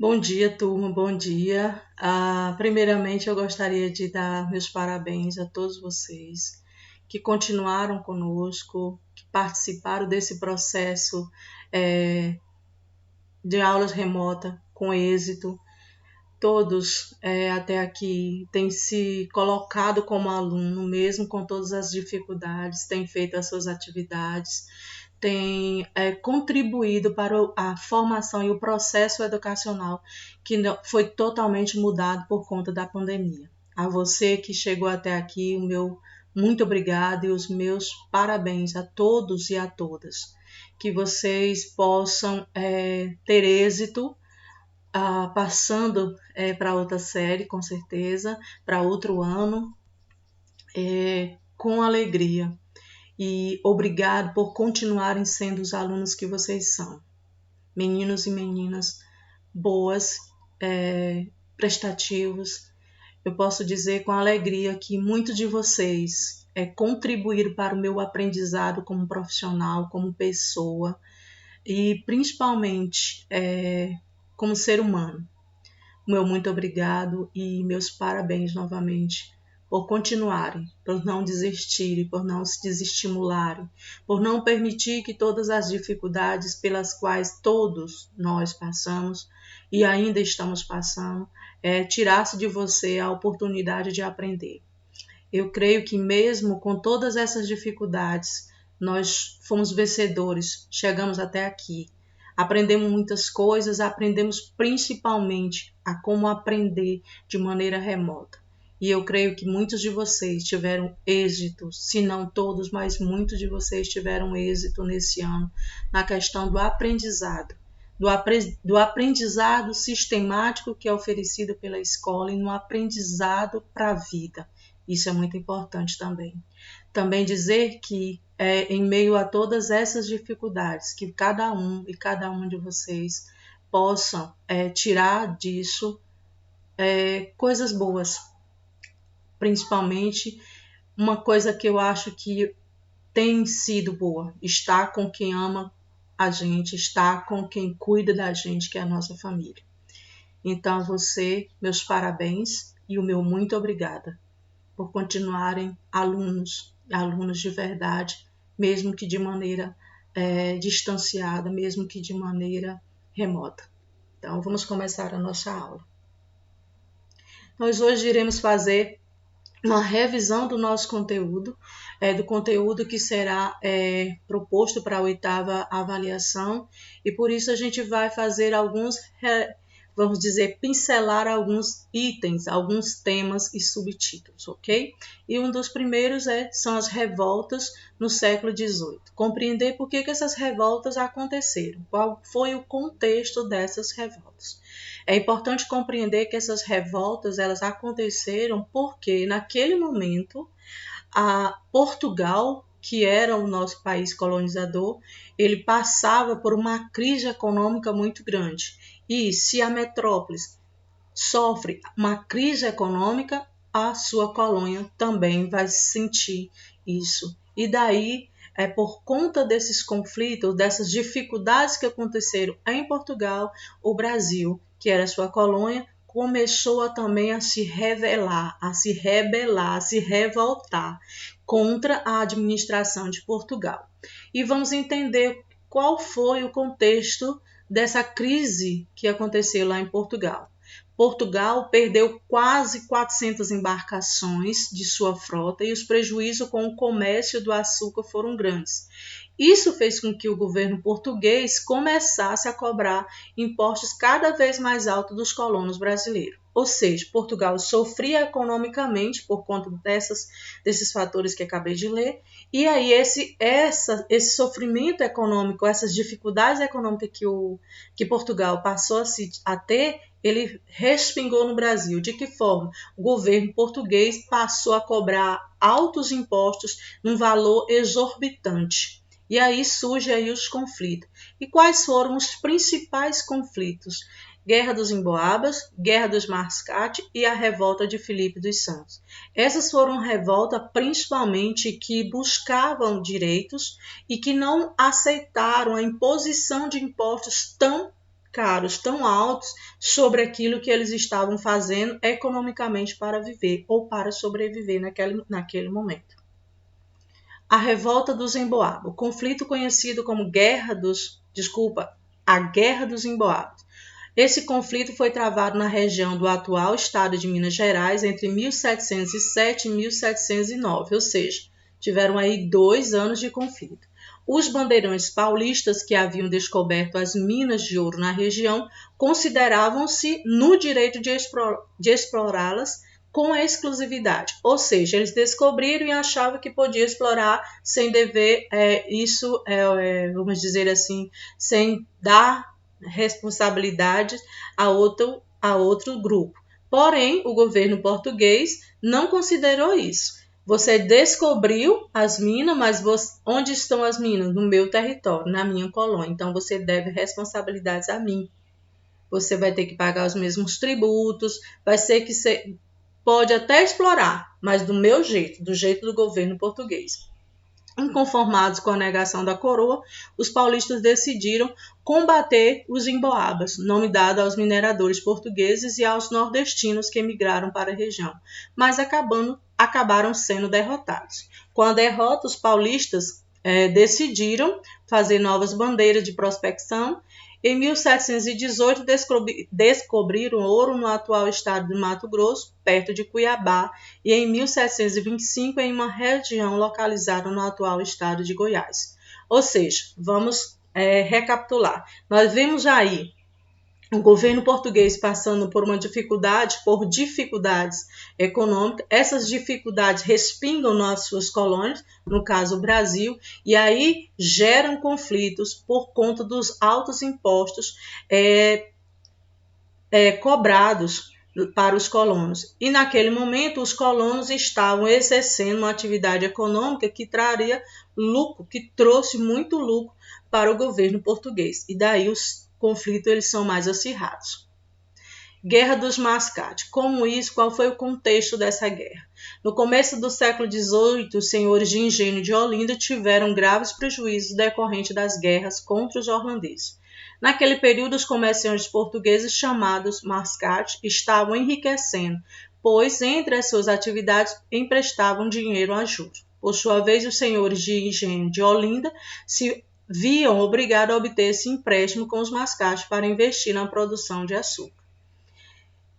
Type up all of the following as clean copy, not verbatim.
Bom dia, turma, bom dia. Primeiramente, eu gostaria de dar meus parabéns a todos vocês que continuaram conosco, que participaram desse processo de aulas remotas com êxito. Todos até aqui têm se colocado como aluno, mesmo com todas as dificuldades, têm feito as suas atividades, têm contribuído para a formação e o processo educacional que foi totalmente mudado por conta da pandemia. A você que chegou até aqui, o meu muito obrigado e os meus parabéns a todos e a todas. Que vocês possam ter êxito passando para outra série, com certeza, para outro ano, com alegria. E obrigado por continuarem sendo os alunos que vocês são. Meninos e meninas boas, prestativos. Eu posso dizer com alegria que muitos de vocês contribuíram para o meu aprendizado como profissional, como pessoa e principalmente como ser humano. Meu muito obrigado e meus parabéns novamente por continuarem, por não desistirem, por não se desestimularem, por não permitir que todas as dificuldades pelas quais todos nós passamos e ainda estamos passando, tirasse de você a oportunidade de aprender. Eu creio que mesmo com todas essas dificuldades, nós fomos vencedores, chegamos até aqui. Aprendemos muitas coisas, aprendemos principalmente a como aprender de maneira remota. E eu creio que muitos de vocês tiveram êxito, se não todos, mas muitos de vocês tiveram êxito nesse ano na questão do aprendizado. Do aprendizado sistemático que é oferecido pela escola e no aprendizado para a vida. Isso é muito importante também. Também dizer que em meio a todas essas dificuldades, que cada um e cada uma de vocês possam tirar disso coisas boas. Principalmente uma coisa que eu acho que tem sido boa, estar com quem ama a gente, estar com quem cuida da gente, que é a nossa família. Então, a você, meus parabéns e o meu muito obrigada por continuarem alunos de verdade, mesmo que de maneira distanciada, mesmo que de maneira remota. Então, vamos começar a nossa aula. Nós hoje iremos fazer uma revisão do nosso conteúdo, do conteúdo que será proposto para a 8ª avaliação, e por isso a gente vai fazer vamos dizer, pincelar alguns itens, alguns temas e subtítulos, ok? E um dos primeiros são as revoltas no século XVIII. Compreender por que essas revoltas aconteceram, qual foi o contexto dessas revoltas. É importante compreender que essas revoltas elas aconteceram porque, naquele momento, Portugal, que era o nosso país colonizador, ele passava por uma crise econômica muito grande. E se a metrópole sofre uma crise econômica, a sua colônia também vai sentir isso. E daí, por conta desses conflitos, dessas dificuldades que aconteceram em Portugal, o Brasil, que era sua colônia, começou também a se rebelar, a se revoltar contra a administração de Portugal. E vamos entender qual foi o contexto dessa crise que aconteceu lá em Portugal. Portugal perdeu quase 400 embarcações de sua frota e os prejuízos com o comércio do açúcar foram grandes. Isso fez com que o governo português começasse a cobrar impostos cada vez mais altos dos colonos brasileiros. Ou seja, Portugal sofria economicamente por conta desses fatores que acabei de ler, e aí esse sofrimento econômico, essas dificuldades econômicas que Portugal passou a ter, ele respingou no Brasil. De que forma? O governo português passou a cobrar altos impostos num valor exorbitante. E aí surgem aí os conflitos. E quais foram os principais conflitos? Guerra dos Emboabas, Guerra dos Mascate e a revolta de Filipe dos Santos. Essas foram revoltas principalmente que buscavam direitos e que não aceitaram a imposição de impostos tão caros, tão altos sobre aquilo que eles estavam fazendo economicamente para viver ou para sobreviver naquele momento. A revolta dos Emboabas, o conflito conhecido como a Guerra dos Emboabas. Esse conflito foi travado na região do atual estado de Minas Gerais entre 1707 e 1709, ou seja, tiveram aí 2 anos de conflito. Os bandeirantes paulistas que haviam descoberto as minas de ouro na região consideravam-se no direito de explorá-las com exclusividade, ou seja, eles descobriram e achavam que podia explorar sem dever vamos dizer assim, sem dar responsabilidades a outro grupo. Porém, o governo português não considerou isso. Você descobriu as minas, mas onde estão as minas? No meu território, na minha colônia. Então, você deve responsabilidades a mim. Você vai ter que pagar os mesmos tributos, vai ser que você pode até explorar, mas do meu jeito, do jeito do governo português. Inconformados com a negação da coroa, os paulistas decidiram combater os emboabas, nome dado aos mineradores portugueses e aos nordestinos que emigraram para a região, mas acabaram sendo derrotados. Com a derrota, os paulistas decidiram fazer novas bandeiras de prospecção. Em 1718, descobriram ouro no atual estado de Mato Grosso, perto de Cuiabá, e em 1725 em uma região localizada no atual estado de Goiás. Ou seja, vamos recapitular. Nós vimos aí o governo português passando por dificuldades econômicas. Essas dificuldades respingam nas suas colônias, no caso o Brasil, e aí geram conflitos por conta dos altos impostos cobrados para os colonos. E naquele momento os colonos estavam exercendo uma atividade econômica que traria lucro, que trouxe muito lucro para o governo português. E daí os conflitos eles são mais acirrados. Guerra dos Mascates. Qual foi o contexto dessa guerra? No começo do século XVIII, os senhores de engenho de Olinda tiveram graves prejuízos decorrentes das guerras contra os holandeses. Naquele período, os comerciantes portugueses chamados mascates estavam enriquecendo, pois entre as suas atividades emprestavam dinheiro a juros. Por sua vez, os senhores de engenho de Olinda se viam obrigados a obter esse empréstimo com os mascates para investir na produção de açúcar.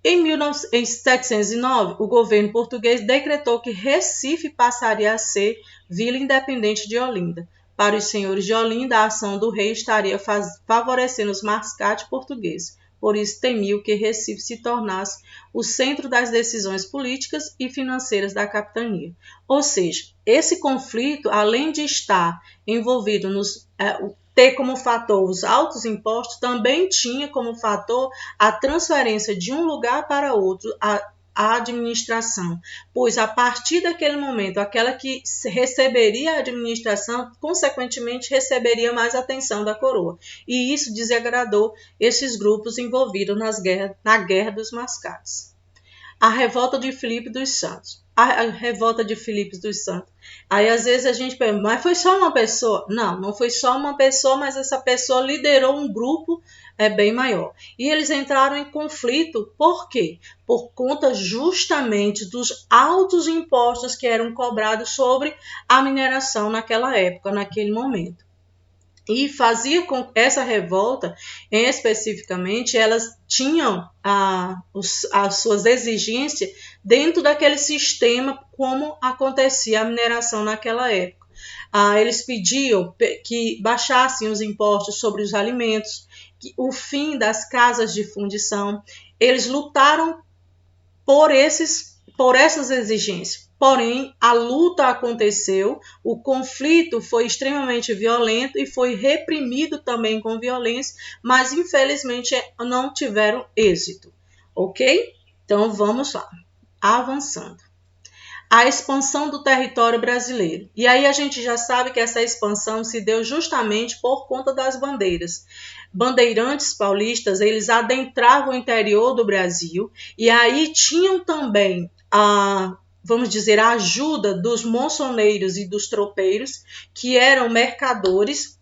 Em 1709, o governo português decretou que Recife passaria a ser vila independente de Olinda. Para os senhores de Olinda, a ação do rei estaria favorecendo os mascates portugueses. Por isso, temiam que Recife se tornasse o centro das decisões políticas e financeiras da capitania. Ou seja, esse conflito, além de estar envolvido ter como fator os altos impostos, também tinha como fator a transferência de um lugar para outro, a administração, pois a partir daquele momento, aquela que receberia a administração, consequentemente receberia mais atenção da coroa, e isso desagradou esses grupos envolvidos na Guerra dos Mascates. A revolta de Filipe dos Santos. A revolta de Filipe dos Santos. Aí às vezes a gente pergunta, mas foi só uma pessoa? Não foi só uma pessoa, mas essa pessoa liderou um grupo bem maior. E eles entraram em conflito, por quê? Por conta justamente dos altos impostos que eram cobrados sobre a mineração naquela época, naquele momento. E fazia com essa revolta, especificamente, elas tinham as suas exigências dentro daquele sistema como acontecia a mineração naquela época. Eles pediam que baixassem os impostos sobre os alimentos, o fim das casas de fundição. Eles lutaram por essas exigências. Porém, a luta aconteceu, o conflito foi extremamente violento e foi reprimido também com violência, mas infelizmente não tiveram êxito, ok? Então vamos lá, avançando. A expansão do território brasileiro. E aí a gente já sabe que essa expansão se deu justamente por conta das bandeiras. Bandeirantes paulistas, eles adentravam o interior do Brasil e aí tinham também vamos dizer, a ajuda dos monçoneiros e dos tropeiros, que eram mercadores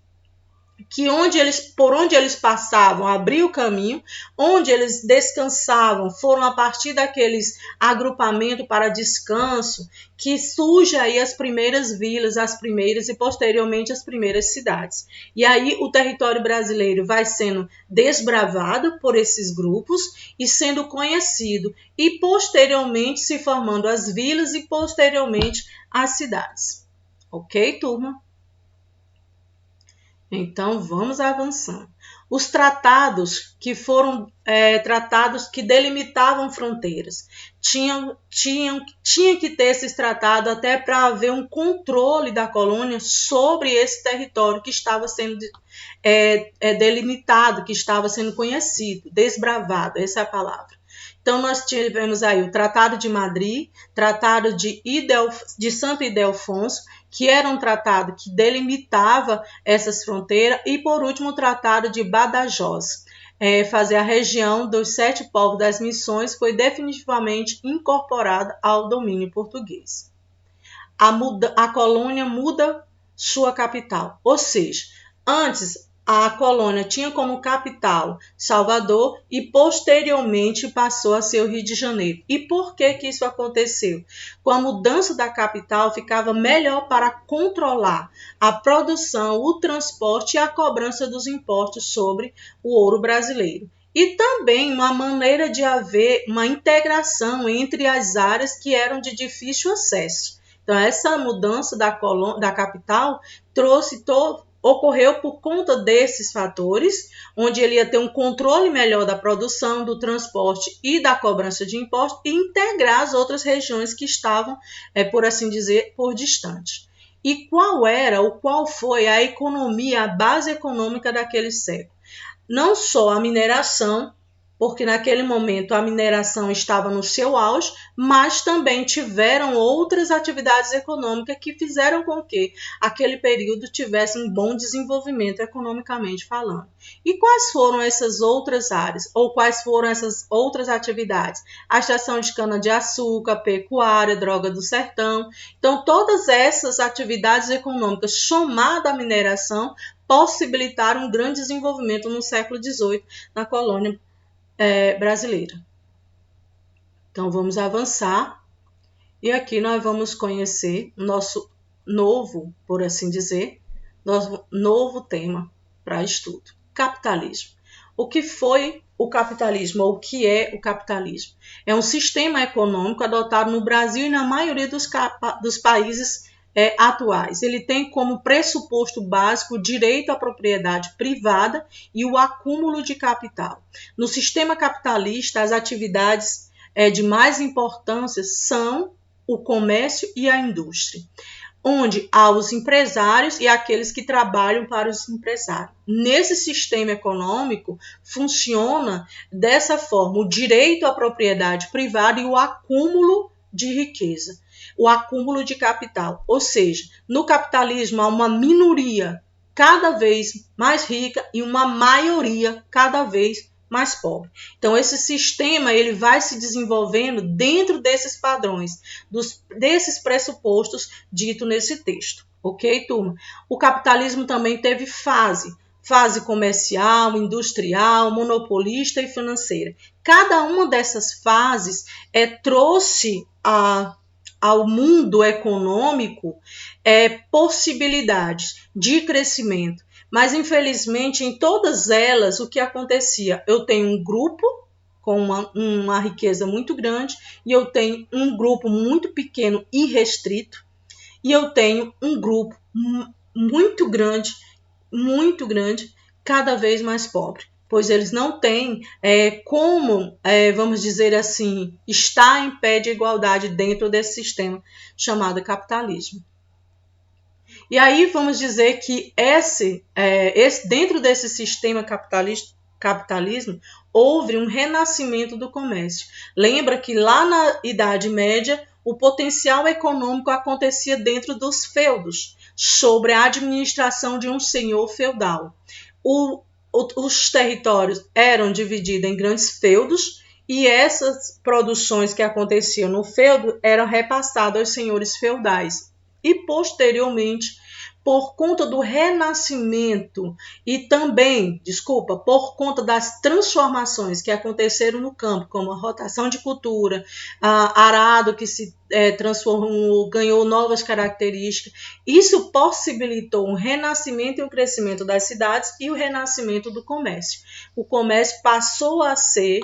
por onde eles passavam, abriu o caminho, onde eles descansavam, foram a partir daqueles agrupamentos para descanso, que surge aí as primeiras vilas, as primeiras e posteriormente as primeiras cidades. E aí o território brasileiro vai sendo desbravado por esses grupos e sendo conhecido, e posteriormente se formando as vilas e posteriormente as cidades. Ok, turma? Então, vamos avançando. Os tratados que foram tratados que delimitavam fronteiras. Tinha que ter esses tratados até para haver um controle da colônia sobre esse território que estava sendo delimitado, que estava sendo conhecido, desbravado, essa é a palavra. Então, nós tivemos aí o Tratado de Madrid, Tratado de Santo Ildefonso, que era um tratado que delimitava essas fronteiras, e, por último, o Tratado de Badajoz, fazer a região dos 7 povos das missões, foi definitivamente incorporada ao domínio português. A colônia muda sua capital, ou seja, antes a colônia tinha como capital Salvador e posteriormente passou a ser o Rio de Janeiro. E por que isso aconteceu? Com a mudança da capital, ficava melhor para controlar a produção, o transporte e a cobrança dos impostos sobre o ouro brasileiro. E também uma maneira de haver uma integração entre as áreas que eram de difícil acesso. Então, essa mudança da capital ocorreu por conta desses fatores, onde ele ia ter um controle melhor da produção, do transporte e da cobrança de impostos, e integrar as outras regiões que estavam, por assim dizer, por distante. E qual foi a economia, a base econômica daquele século? Não só a mineração, porque naquele momento a mineração estava no seu auge, mas também tiveram outras atividades econômicas que fizeram com que aquele período tivesse um bom desenvolvimento economicamente falando. E quais foram essas outras áreas, ou quais foram essas outras atividades? A extração de cana-de-açúcar, pecuária, droga do sertão. Então, todas essas atividades econômicas, somadas à mineração, possibilitaram um grande desenvolvimento no século XVIII na colônia brasileira. Então, vamos avançar. E aqui nós vamos conhecer o nosso novo, por assim dizer, nosso novo tema para estudo. Capitalismo. O que foi o capitalismo, ou o que é o capitalismo? É um sistema econômico adotado no Brasil e na maioria dos países atuais. Ele tem como pressuposto básico o direito à propriedade privada e o acúmulo de capital. No sistema capitalista, as atividades de mais importância são o comércio e a indústria, onde há os empresários e aqueles que trabalham para os empresários. Nesse sistema econômico, funciona dessa forma o direito à propriedade privada e o acúmulo de riqueza, o acúmulo de capital. Ou seja, no capitalismo há uma minoria cada vez mais rica e uma maioria cada vez mais pobre. Então, esse sistema ele vai se desenvolvendo dentro desses padrões, desses pressupostos dito nesse texto. Ok, turma? O capitalismo também teve fase comercial, industrial, monopolista e financeira. Cada uma dessas fases trouxe ao mundo econômico possibilidades de crescimento. Mas, infelizmente, em todas elas, o que acontecia? Eu tenho um grupo com uma riqueza muito grande e eu tenho um grupo muito pequeno e restrito, e eu tenho um grupo muito grande, cada vez mais pobre, pois eles não têm como, vamos dizer assim, estar em pé de igualdade dentro desse sistema chamado capitalismo. E aí vamos dizer que dentro desse sistema capitalismo, houve um renascimento do comércio. Lembra que lá na Idade Média, o potencial econômico acontecia dentro dos feudos, sobre a administração de um senhor feudal. Os territórios eram divididos em grandes feudos, e essas produções que aconteciam no feudo eram repassadas aos senhores feudais. E, posteriormente, por conta do renascimento e também, por conta das transformações que aconteceram no campo, como a rotação de cultura, arado que se transformou, ganhou novas características, isso possibilitou um renascimento e um crescimento das cidades e o renascimento do comércio. O comércio passou a se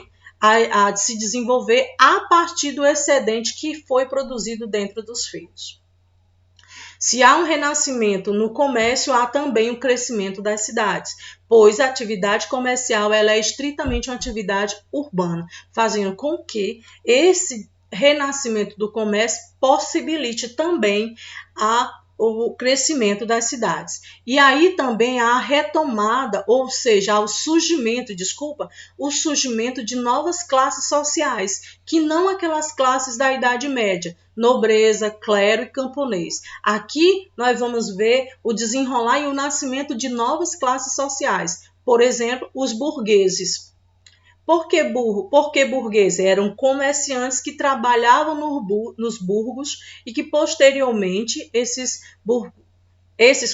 desenvolver a partir do excedente que foi produzido dentro dos feitos. Se há um renascimento no comércio, há também o crescimento das cidades, pois a atividade comercial ela é estritamente uma atividade urbana, fazendo com que esse renascimento do comércio possibilite também o crescimento das cidades. E aí também a retomada, ou seja, o surgimento de novas classes sociais, que não aquelas classes da Idade Média, nobreza, clero e camponês. Aqui nós vamos ver o desenrolar e o nascimento de novas classes sociais, por exemplo, os burgueses. Por que burgueses? Eram comerciantes que trabalhavam nos burgos e que posteriormente esses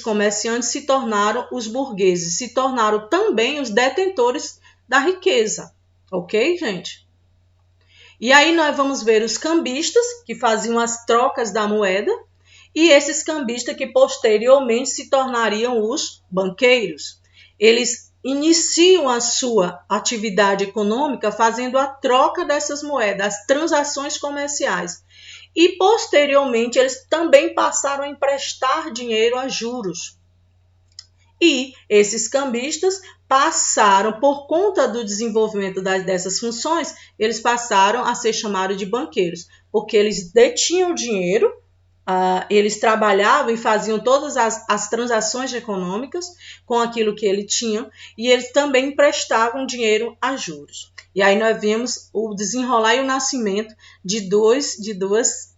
comerciantes se tornaram os burgueses, se tornaram também os detentores da riqueza. Ok, gente? E aí nós vamos ver os cambistas, que faziam as trocas da moeda, e esses cambistas que posteriormente se tornariam os banqueiros. Eles iniciam a sua atividade econômica fazendo a troca dessas moedas, as transações comerciais. E, posteriormente, eles também passaram a emprestar dinheiro a juros. E esses cambistas passaram, por conta do desenvolvimento dessas funções, eles passaram a ser chamados de banqueiros, porque eles detinham dinheiro, eles trabalhavam e faziam todas as transações econômicas com aquilo que eles tinham e eles também emprestavam dinheiro a juros. E aí nós vemos o desenrolar e o nascimento de duas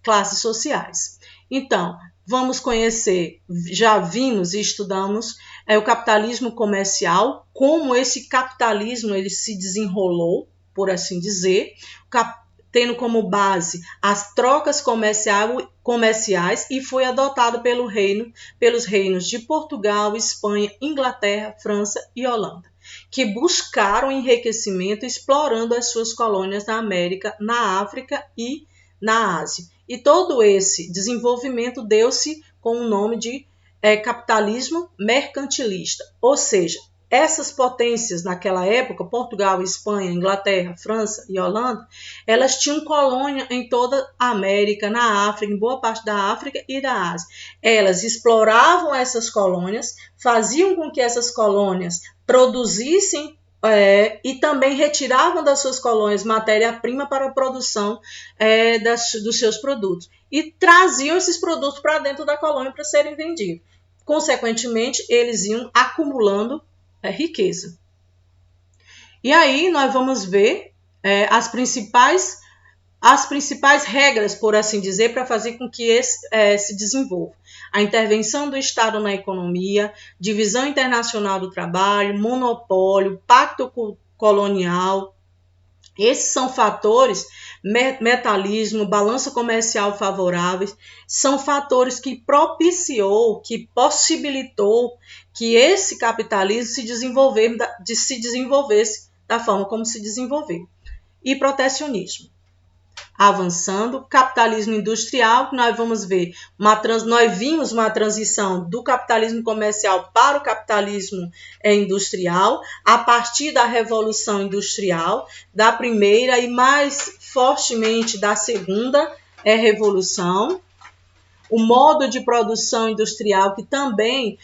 classes sociais. Então, vamos conhecer, já vimos e estudamos o capitalismo comercial, como esse capitalismo ele se desenrolou, por assim dizer, tendo como base as trocas comerciais e foi adotado pelos reinos de Portugal, Espanha, Inglaterra, França e Holanda, que buscaram enriquecimento explorando as suas colônias na América, na África e na Ásia. E todo esse desenvolvimento deu-se com o nome de capitalismo mercantilista, ou seja, essas potências naquela época, Portugal, Espanha, Inglaterra, França e Holanda, elas tinham colônia em toda a América, na África, em boa parte da África e da Ásia. Elas exploravam essas colônias, faziam com que essas colônias produzissem e também retiravam das suas colônias matéria-prima para a produção dos seus produtos. E traziam esses produtos para dentro da colônia para serem vendidos. Consequentemente, eles iam acumulando riqueza. E aí nós vamos ver as principais regras, por assim dizer, para fazer com que se desenvolva. A intervenção do Estado na economia, divisão internacional do trabalho, monopólio, pacto colonial. Esses são fatores, metalismo, balança comercial favorável, são fatores que possibilitou que esse capitalismo se desenvolvesse da forma como se desenvolveu. E protecionismo. Avançando, capitalismo industrial, que nós vamos ver, nós vimos uma transição do capitalismo comercial para o capitalismo industrial, a partir da Revolução Industrial, da primeira e mais fortemente da segunda Revolução. O modo de produção industrial, que também,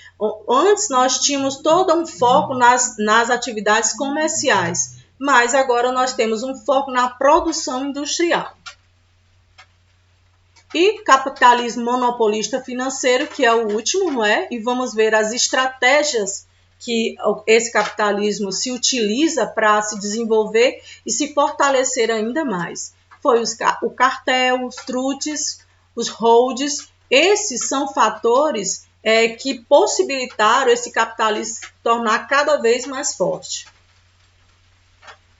antes nós tínhamos todo um foco nas atividades comerciais, mas agora nós temos um foco na produção industrial. E capitalismo monopolista financeiro, que é o último, não é? E vamos ver as estratégias que esse capitalismo se utiliza para se desenvolver e se fortalecer ainda mais. Foi o cartel, os trutes, os holds. Esses são fatores que possibilitaram esse capitalismo se tornar cada vez mais forte.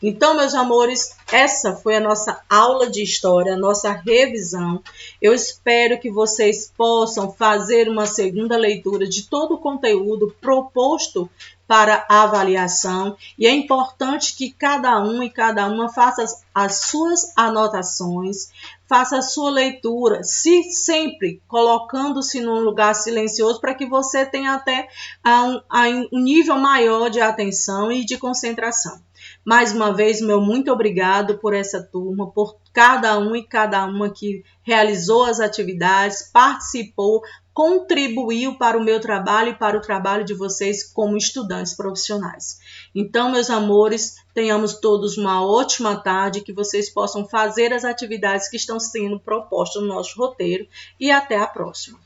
Então, meus amores, essa foi a nossa aula de história, a nossa revisão. Eu espero que vocês possam fazer uma segunda leitura de todo o conteúdo proposto para a avaliação, e é importante que cada um e cada uma faça as suas anotações, faça a sua leitura, se sempre colocando-se num lugar silencioso para que você tenha até um nível maior de atenção e de concentração. Mais uma vez, meu muito obrigado por essa turma, por cada um e cada uma que realizou as atividades, participou, contribuiu para o meu trabalho e para o trabalho de vocês como estudantes profissionais. Então, meus amores, tenhamos todos uma ótima tarde, que vocês possam fazer as atividades que estão sendo propostas no nosso roteiro, e até a próxima.